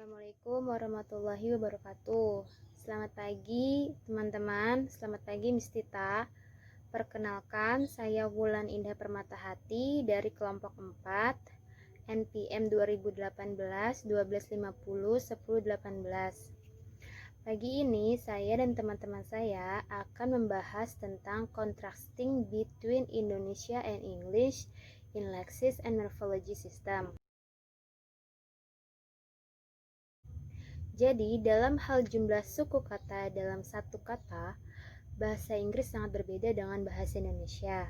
Assalamualaikum warahmatullahi wabarakatuh. Selamat pagi teman-teman, selamat pagi Miss Tita. Perkenalkan, saya Wulan Indah Permatahati dari kelompok 4 NPM 2018 1250 1018. Pagi ini saya dan teman-teman saya akan membahas tentang contrasting between Indonesia and English in Lexis and Morphology System. Jadi, dalam hal jumlah suku kata dalam satu kata, bahasa Inggris sangat berbeda dengan bahasa Indonesia.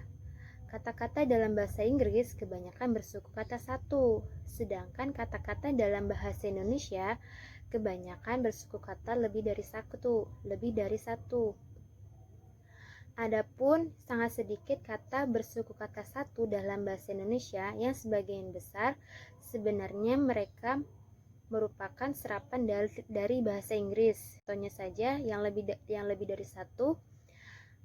Kata-kata dalam bahasa Inggris kebanyakan bersuku kata satu, sedangkan kata-kata dalam bahasa Indonesia kebanyakan bersuku kata lebih dari satu. Adapun sangat sedikit kata bersuku kata satu dalam bahasa Indonesia yang sebagian besar sebenarnya mereka merupakan serapan dari bahasa Inggris. Contohnya saja yang lebih dari satu,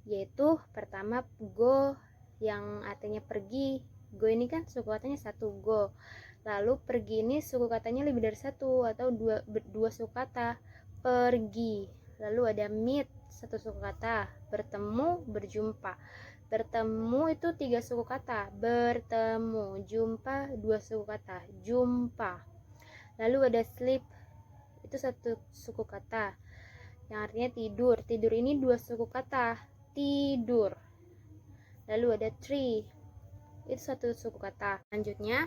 yaitu pertama go, yang artinya pergi. Go ini kan suku katanya satu, go. Lalu pergi ini suku katanya lebih dari satu atau dua suku kata, pergi. Lalu ada meet, satu suku kata, bertemu, berjumpa. Bertemu itu 3 suku kata, bertemu. Jumpa 2 suku kata, jumpa. Lalu ada sleep, itu 1 suku kata yang artinya tidur. Tidur ini 2 suku kata, tidur. Lalu ada tree, itu 1 suku kata. Selanjutnya,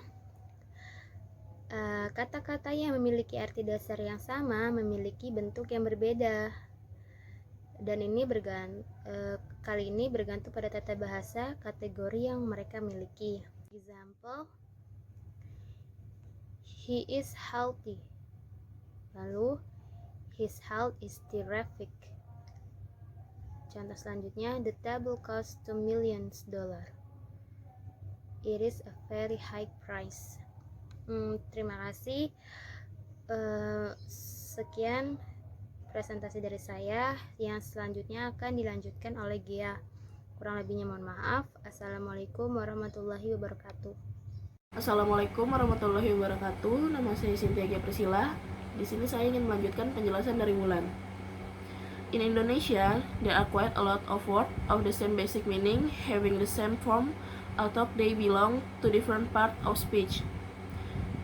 kata-kata yang memiliki arti dasar yang sama memiliki bentuk yang berbeda. Dan ini kali ini bergantung pada tata bahasa kategori yang mereka miliki. Example, he is healthy. Lalu, his health is terrific. Contoh selanjutnya, the table costs $2 million. It is a very high price. Terima kasih. Sekian presentasi dari saya. Yang selanjutnya akan dilanjutkan oleh Gia. Kurang lebihnya mohon maaf. Assalamualaikum warahmatullahi wabarakatuh. Assalamualaikum warahmatullahi wabarakatuh. Nama saya Cynthia Gia Priscilla. Di sini saya ingin melanjutkan penjelasan dari Wulan. In Indonesia, there are quite a lot of words of the same basic meaning, having the same form, although they belong to different part of speech.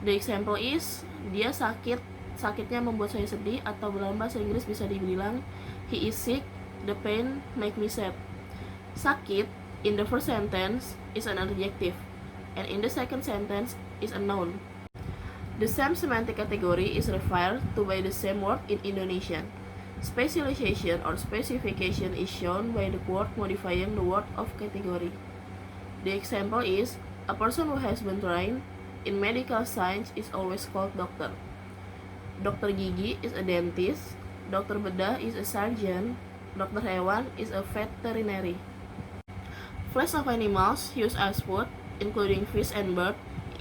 The example is, dia sakit, sakitnya membuat saya sedih, atau dalam bahasa Inggris bisa dibilang, he is sick, the pain make me sad. Sakit, in the first sentence, is an adjective, and in the second sentence is a noun. The same semantic category is referred to by the same word in Indonesian. Specialization or specification is shown by the word modifying the word of category. The example is, a person who has been trained in medical science is always called doctor. Dr. Gigi is a dentist, Dr. Bedah is a surgeon, Dr. Hewan is a veterinary. Flesh of animals used as food, including fish and bird,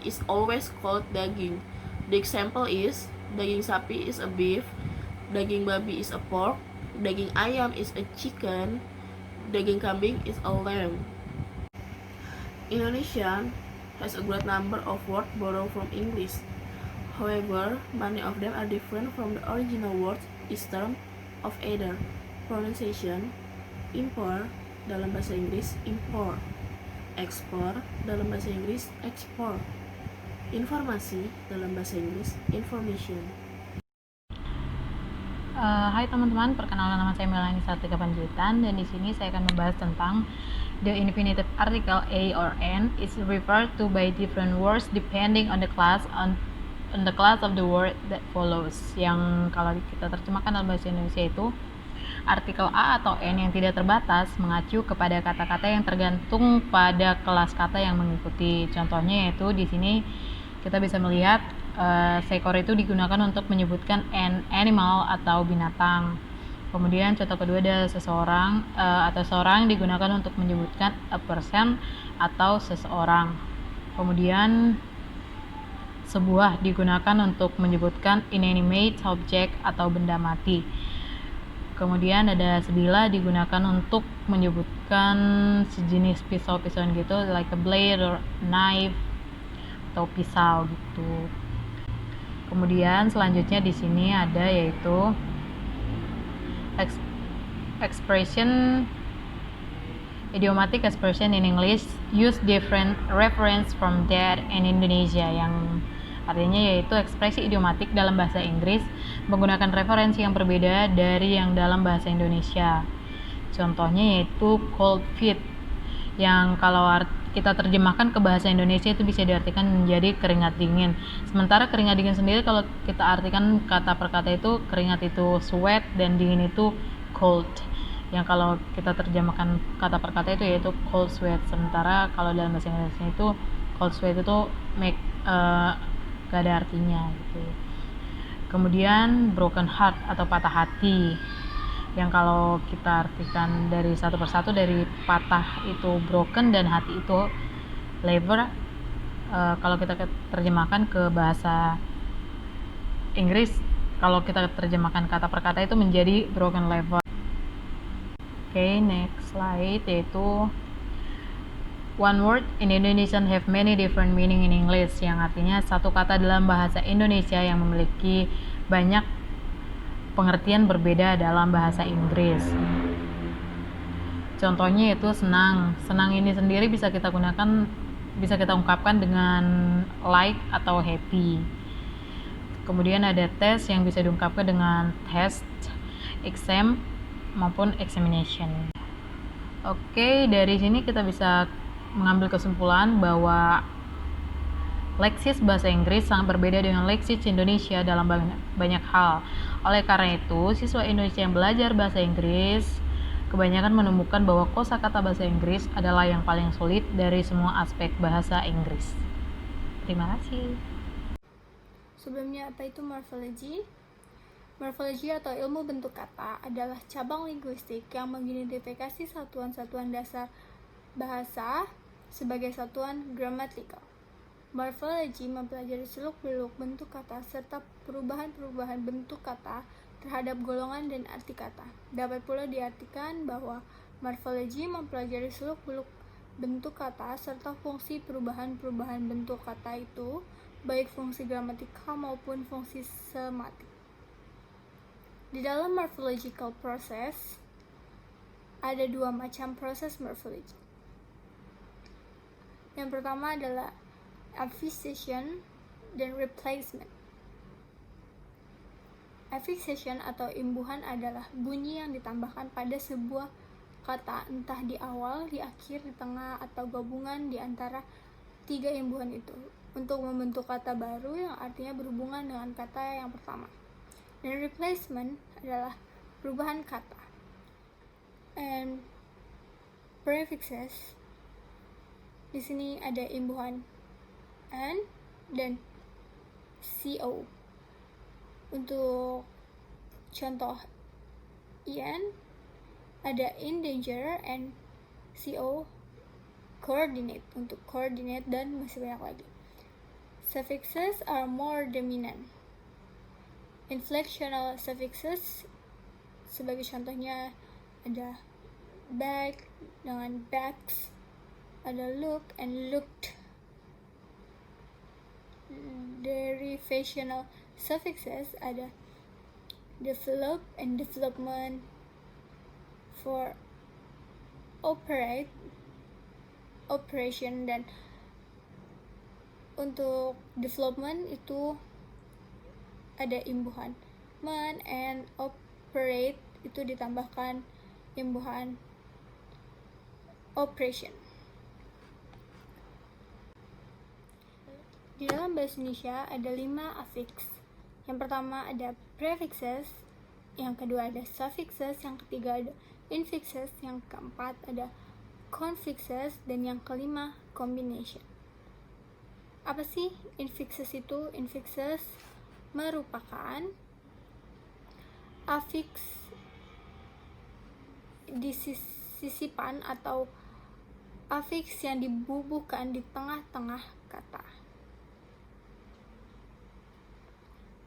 is always called daging. The example is, daging sapi is a beef, daging babi is a pork, daging ayam is a chicken, daging kambing is a lamb. Indonesia has a great number of words borrowed from English. However, many of them are different from the original words in terms of either pronunciation, import dalam bahasa Inggris import, export dalam bahasa Inggris export, informasi dalam bahasa Inggris information. Hai teman-teman, perkenalkan nama saya Melanie Satika Panjaitan, dan di sini saya akan membahas tentang the infinitive article a or n is referred to by different words depending on the class of the word that follows. Yang kalau kita terjemahkan dalam bahasa Indonesia itu artikel a atau n yang tidak terbatas mengacu kepada kata-kata yang tergantung pada kelas kata yang mengikuti. Contohnya yaitu di sini kita bisa melihat seekor itu digunakan untuk menyebutkan an animal atau binatang. Kemudian contoh kedua ada seseorang atau seorang digunakan untuk menyebutkan a person atau seseorang. Kemudian sebuah digunakan untuk menyebutkan inanimate object atau benda mati. Kemudian ada sebilah digunakan untuk menyebutkan sejenis pisau-pisauan gitu, like a blade or knife atau pisau gitu. Kemudian selanjutnya di sini ada yaitu expression idiomatic expression in English use different reference from that in Indonesia, yang artinya yaitu ekspresi idiomatik dalam bahasa Inggris menggunakan referensi yang berbeda dari yang dalam bahasa Indonesia. Contohnya yaitu cold feet, yang kalau kita terjemahkan ke bahasa Indonesia itu bisa diartikan menjadi keringat dingin. Sementara keringat dingin sendiri kalau kita artikan kata per kata itu, keringat itu sweat dan dingin itu cold. Yang kalau kita terjemahkan kata per kata itu yaitu cold sweat. Sementara kalau dalam bahasa Indonesia itu cold sweat itu gak ada artinya gitu. Kemudian broken heart atau patah hati, yang kalau kita artikan dari satu persatu, dari patah itu broken dan hati itu labor, kalau kita terjemahkan ke bahasa Inggris, kalau kita terjemahkan kata per kata itu menjadi broken labor. Okay, next slide, yaitu one word in Indonesian have many different meaning in English, yang artinya satu kata dalam bahasa Indonesia yang memiliki banyak pengertian berbeda dalam bahasa Inggris. Contohnya yaitu senang. Senang ini sendiri bisa kita ungkapkan dengan like atau happy. Kemudian ada test yang bisa diungkapkan dengan test, exam maupun examination. Oke, dari sini kita bisa mengambil kesimpulan bahwa leksis bahasa Inggris sangat berbeda dengan leksis Indonesia dalam banyak hal. Oleh karena itu, siswa Indonesia yang belajar bahasa Inggris kebanyakan menemukan bahwa kosakata bahasa Inggris adalah yang paling sulit dari semua aspek bahasa Inggris. Terima kasih. Sebelumnya, apa itu morphology? Morfologi atau ilmu bentuk kata adalah cabang linguistik yang mengidentifikasi satuan-satuan dasar bahasa sebagai satuan gramatikal. Morfologi mempelajari seluk-beluk bentuk kata serta perubahan-perubahan bentuk kata terhadap golongan dan arti kata. Dapat pula diartikan bahwa morfologi mempelajari seluk-beluk bentuk kata serta fungsi perubahan-perubahan bentuk kata itu, baik fungsi gramatikal maupun fungsi sematik. Di dalam morphological process, ada dua macam proses morfologi. Yang pertama adalah affixation dan replacement. Affixation atau imbuhan adalah bunyi yang ditambahkan pada sebuah kata, entah di awal, di akhir, di tengah, atau gabungan di antara tiga imbuhan itu, untuk membentuk kata baru yang artinya berhubungan dengan kata yang pertama. Dan replacement adalah perubahan kata. And prefixes, di sini ada imbuhan an dan co. Untuk contoh in ada in danger and co coordinate, untuk coordinate, dan masih banyak lagi. Suffixes are more dominant. Inflectional suffixes sebagai contohnya ada back dengan backs, ada look and looked. Derivational suffixes ada develop and development. For operate, operation, dan untuk development itu ada imbuhan man, and operate itu ditambahkan imbuhan operation. Di dalam bahasa Indonesia ada 5 affix. Yang pertama ada prefixes, yang kedua ada suffixes, yang ketiga ada infixes, yang keempat ada confixes, dan yang kelima combination. Apa sih infixes itu? Infixes merupakan afiks di sisipan atau afiks yang dibubuhkan di tengah-tengah kata.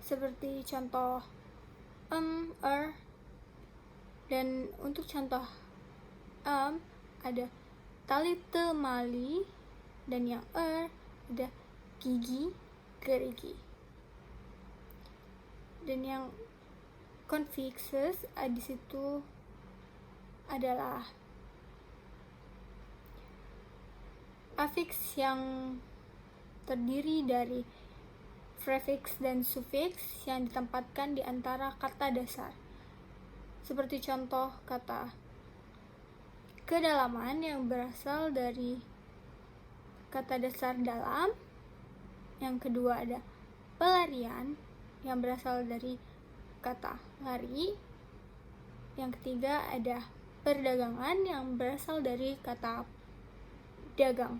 Seperti contoh dan untuk contoh ada tali temali, dan yang ada gigi gerigi. Dan yang confixes di situ adalah afiks yang terdiri dari prefiks dan sufiks yang ditempatkan di antara kata dasar. Seperti contoh kata kedalaman yang berasal dari kata dasar dalam. Yang kedua ada pelarian yang berasal dari kata lari. Yang ketiga ada perdagangan yang berasal dari kata dagang.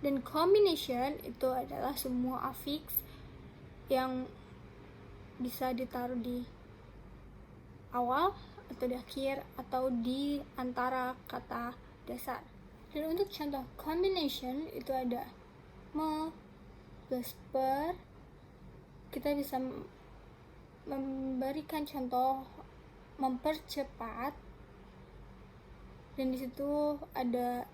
Dan combination itu adalah semua afiks yang bisa ditaruh di awal atau di akhir atau di antara kata dasar. Dan untuk contoh combination itu ada me plus per. Kita bisa memberikan contoh mempercepat, dan di situ ada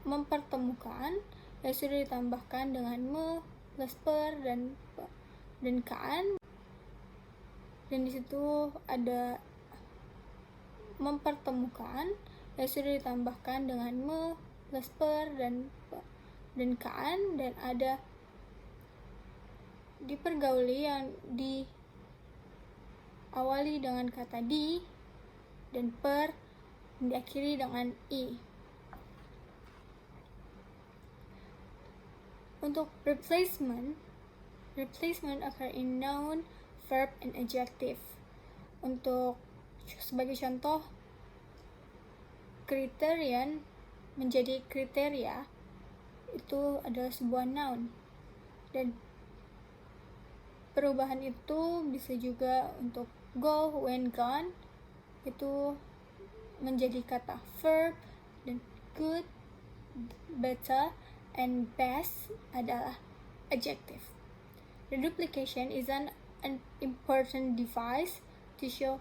mempertemukan yang sudah ditambahkan dengan me plus per dan kan, dan di situ ada mempertemukan yang sudah ditambahkan dengan me plus per dan kan, dan ada dipergauli yang diawali dengan kata di dan per dan diakhiri dengan i. Untuk replacement occur in noun, verb, and adjective. Untuk sebagai contoh, criterion menjadi kriteria itu adalah sebuah noun, dan perubahan itu bisa juga untuk go, when, gone itu menjadi kata verb, dan good, better, and best adalah adjective. Reduplication is an important device to show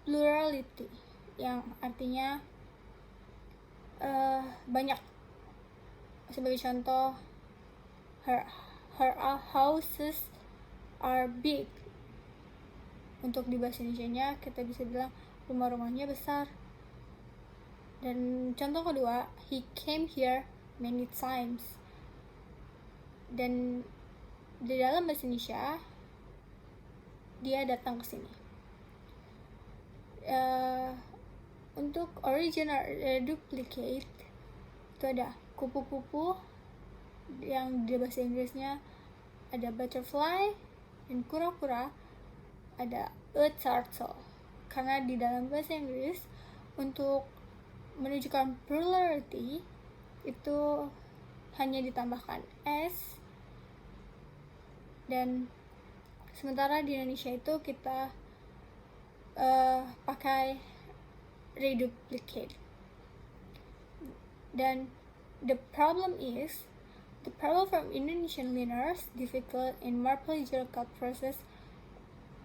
plurality, yang artinya banyak. Sebagai contoh, her houses are big. Untuk di bahasa Indonesianya kita bisa bilang rumah-rumahnya besar. Dan contoh kedua, he came here many times. Dan di dalam bahasa Indonesia dia datang ke sini. Untuk original duplicate itu ada kupu-kupu, yang di bahasa Inggrisnya ada butterfly, dan kura-kura ada a turtle. Karena di dalam bahasa Inggris untuk menunjukkan plurality itu hanya ditambahkan s, dan sementara di Indonesia itu kita pakai reduplicate. Dan the problem from Indonesian learners difficult in morphological process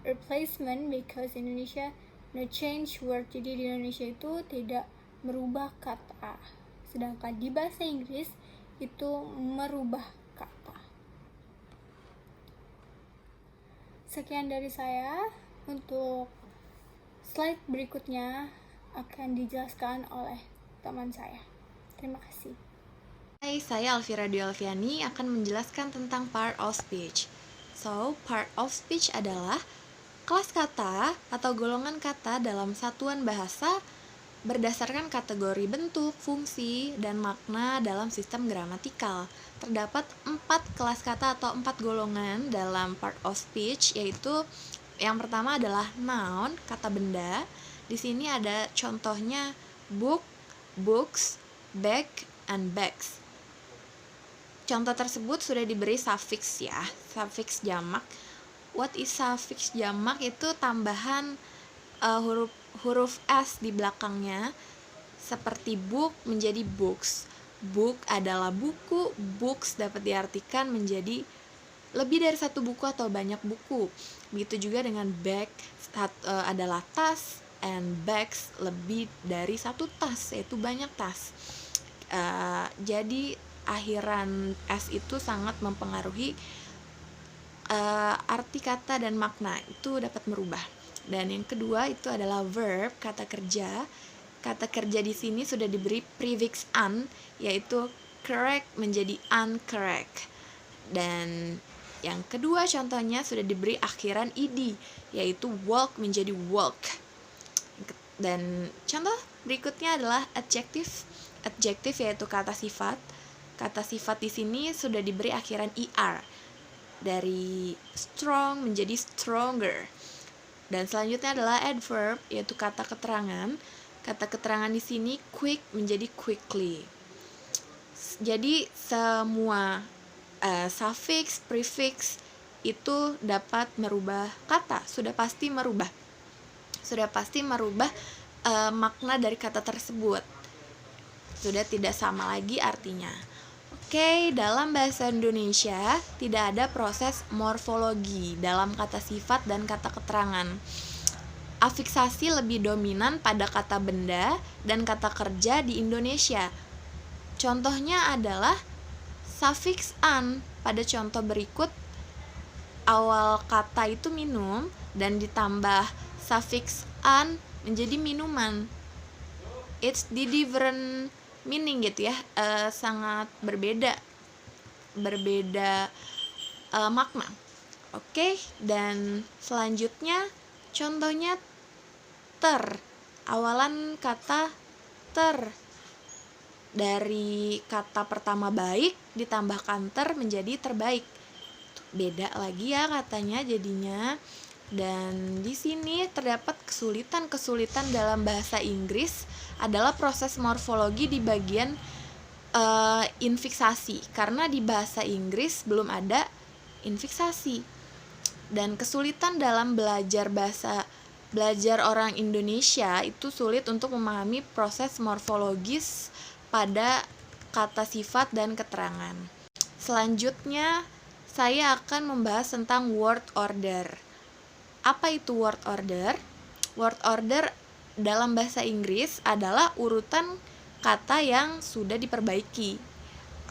replacement because Indonesia no change word. Jadi di Indonesia itu tidak merubah kata, sedangkan di bahasa Inggris itu merubah kata. Sekian dari saya. Untuk slide berikutnya akan dijelaskan oleh teman saya. Terima kasih. Hai, saya Alvira Alfiani akan menjelaskan tentang part of speech. So, part of speech adalah kelas kata atau golongan kata dalam satuan bahasa berdasarkan kategori bentuk, fungsi, dan makna dalam sistem gramatikal. Terdapat 4 kelas kata atau 4 golongan dalam part of speech, yaitu yang pertama adalah noun, kata benda. Di sini ada contohnya book, books, bag, and bags. Contoh tersebut sudah diberi suffix ya, suffix jamak. What is suffix jamak? Itu tambahan huruf s di belakangnya, seperti book menjadi books. Book adalah buku, books dapat diartikan menjadi lebih dari satu buku atau banyak buku. Begitu juga dengan bag adalah tas, and bags lebih dari satu tas, yaitu banyak tas. Jadi akhiran s itu sangat mempengaruhi arti kata dan makna itu dapat merubah. Dan yang kedua itu adalah verb, kata kerja. Kata kerja di sini sudah diberi prefix an, yaitu correct menjadi uncorrect. Dan yang kedua contohnya sudah diberi akhiran ed, yaitu walk menjadi walk. Dan contoh berikutnya adalah adjective. Adjective yaitu kata sifat. Kata sifat di sini sudah diberi akhiran er, dari strong menjadi stronger. Dan selanjutnya adalah adverb, yaitu kata keterangan. Kata keterangan di sini quick menjadi quickly. Jadi semua suffix, prefix itu dapat merubah kata, sudah pasti merubah makna dari kata tersebut. Sudah tidak sama lagi artinya. Oke, dalam bahasa Indonesia tidak ada proses morfologi dalam kata sifat dan kata keterangan. Afiksasi lebih dominan pada kata benda dan kata kerja di Indonesia. Contohnya adalah suffix an. Pada contoh berikut, awal kata itu minum dan ditambah suffix an menjadi minuman. It's the different meaning gitu ya, sangat berbeda makna. Oke, dan selanjutnya contohnya ter. Awalan kata ter, dari kata pertama baik ditambahkan ter menjadi terbaik. Beda lagi ya katanya jadinya. Dan di sini terdapat kesulitan dalam bahasa Inggris adalah proses morfologi di bagian infiksasi, karena di bahasa Inggris belum ada infiksasi. Dan kesulitan dalam belajar orang Indonesia itu sulit untuk memahami proses morfologis pada kata sifat dan keterangan. Selanjutnya saya akan membahas tentang word order. Apa itu word order? Word order dalam bahasa Inggris adalah urutan kata yang sudah diperbaiki.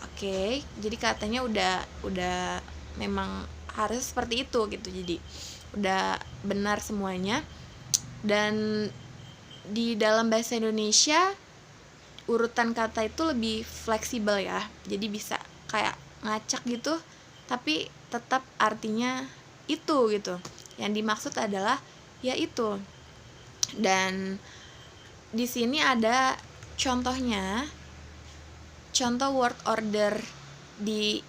Oke, jadi katanya udah memang harus seperti itu gitu. Jadi udah benar semuanya. Dan di dalam bahasa Indonesia urutan kata itu lebih fleksibel ya. Jadi bisa kayak ngacak gitu, tapi tetap artinya itu gitu. Yang dimaksud adalah ya itu. Dan di sini ada contohnya, contoh word order di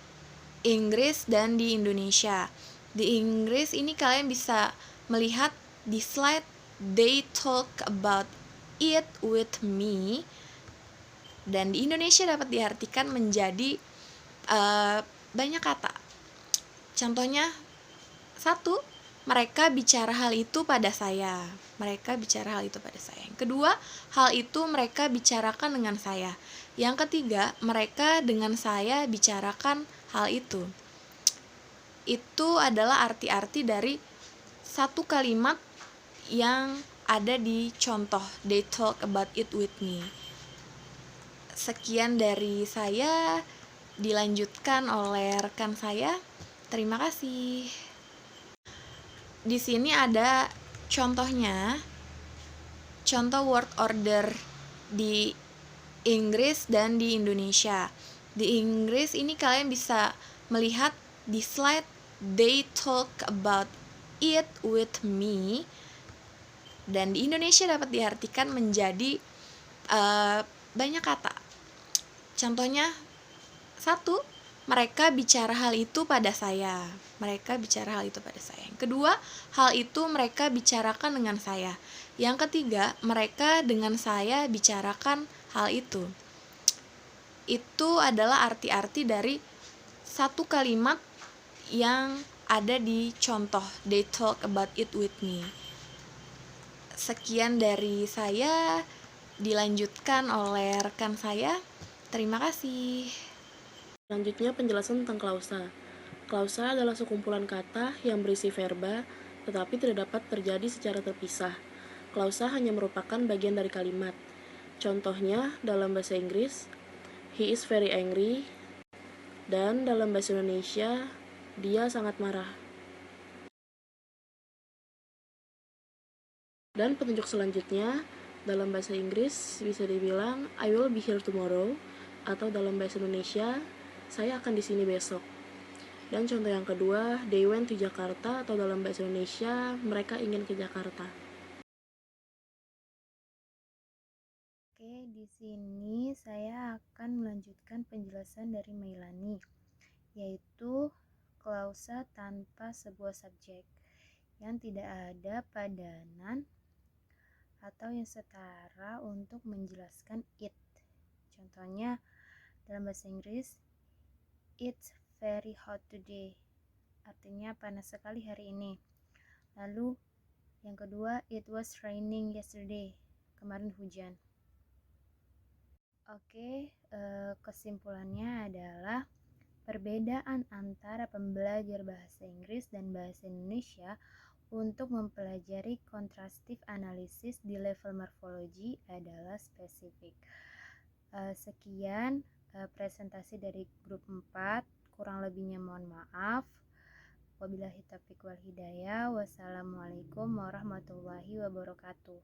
Inggris dan di Indonesia. Di Inggris ini kalian bisa melihat di slide they talk about it with me. Dan di Indonesia dapat diartikan menjadi banyak kata. Contohnya, 1, mereka bicara hal itu pada saya. Mereka bicara hal itu pada saya. Yang kedua, hal itu mereka bicarakan dengan saya. Yang ketiga, mereka dengan saya bicarakan hal itu. Itu adalah arti-arti dari satu kalimat yang ada di contoh they talk about it with me. Sekian dari saya, dilanjutkan oleh rekan saya. Terima kasih. Di sini ada contohnya, contoh word order di Inggris dan di Indonesia. Di Inggris ini kalian bisa melihat di slide they talk about it with me. Dan di Indonesia dapat diartikan menjadi banyak kata. Contohnya, 1, mereka bicara hal itu pada saya. Mereka bicara hal itu pada saya. Yang kedua, hal itu mereka bicarakan dengan saya. Yang ketiga, mereka dengan saya bicarakan hal itu. Itu adalah arti-arti dari satu kalimat yang ada di contoh they talk about it with me. Sekian dari saya, dilanjutkan oleh rekan saya. Terima kasih. Selanjutnya penjelasan tentang klausa. Klausa adalah sekumpulan kata yang berisi verba, tetapi tidak dapat terjadi secara terpisah. Klausa hanya merupakan bagian dari kalimat. Contohnya dalam bahasa Inggris, he is very angry, dan dalam bahasa Indonesia, dia sangat marah. Dan petunjuk selanjutnya dalam bahasa Inggris bisa dibilang I will be here tomorrow, atau dalam bahasa Indonesia saya akan di sini besok. Dan contoh yang kedua, they went to Jakarta, atau dalam bahasa Indonesia mereka ingin ke Jakarta. Oke, di sini saya akan melanjutkan penjelasan dari Mailani, yaitu klausa tanpa sebuah subjek yang tidak ada padanan atau yang setara untuk menjelaskan it. Contohnya dalam bahasa Inggris, it's very hot today, artinya panas sekali hari ini. Lalu yang kedua, it was raining yesterday, kemarin hujan. Oke, kesimpulannya adalah perbedaan antara pembelajar bahasa Inggris dan bahasa Indonesia untuk mempelajari kontrastif analisis di level morfologi adalah spesifik. Sekian presentasi dari grup 4, kurang lebihnya mohon maaf. Wabillahi taufiq wal hidayah. Wassalamualaikum warahmatullahi wabarakatuh.